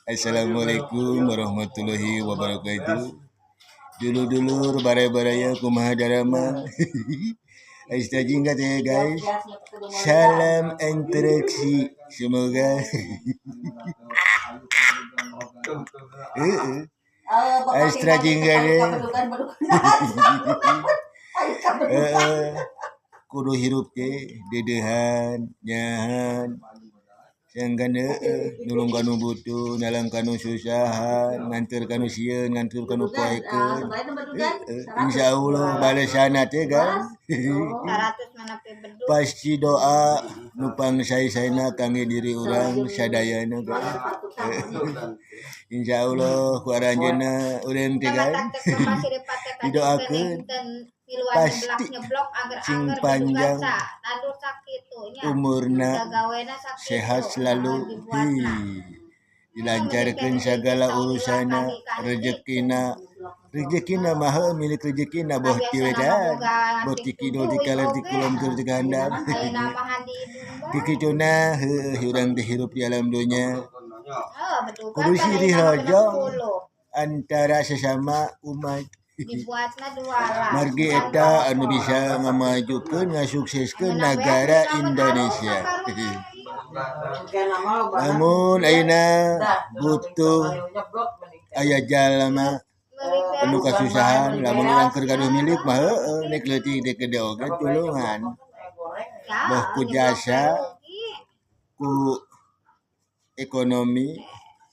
Assalamualaikum warahmatullahi wabarakatuh. Dulu-dulu baraya-baraya kumaha daraman. Aista jingkat ya guys. Salam interaksi. Semoga Aistra jingkat ya. Kudu hirup ke dedehan nyahan sangkan nulung kanu butuh nalang kanu susahan ngantur kanu sieun ngantur kanu poekeun insyaallah balasan teh kan pasti doa nupang saya kangge diri urang sadayana kan insyaallah ku aranjeunna urang teh kan didoakeun pasti sing panjang umurna sehat selalu dilancarkan segala urusanna rezekina mah milik rezekina boh ti wedan boh ti kidul ti kaler ti kulon tur ti gandam kikituna urang dihirup di alam dunia kudu sirih rojo antara sesama umat margi eta anu bisa ngamajukeun ngasukseskeun negara Indonesia. Namun ayeuna butuh aya jalma anu kasusahan lamun urang keur gaduh milik mah nek leutik dek gede oge tulungan. Boh ku jasa ku ekonomi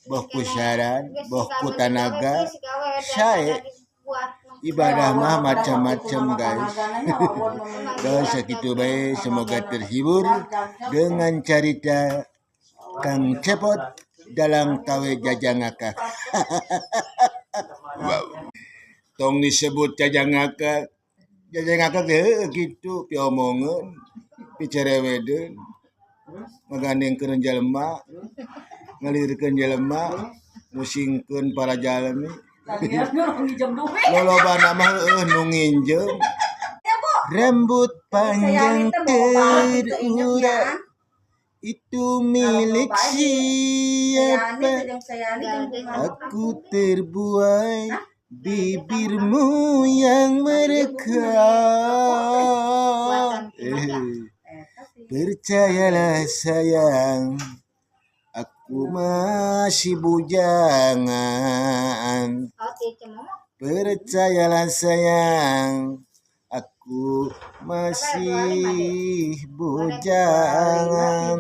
boh ku saran boh ku tanaga sae ibadah mah macam-macam guys. Terus segitu baik, semoga terhibur dengan cerita Kang Cepot dalam kawe jajang ngakak. Wow. Tong disebut jajang ngakak gitu piomongan picerewedeun ngagandengkeun jelema ngalirkeun jelema musingkeun para jalmi lolobana mah nu nginjem rambut panjang terurai itu milik siapa aku terbuai bibirmu yang merekah percayalah sayang aku masih bujangan. Percayalah sayang, aku masih bujangan.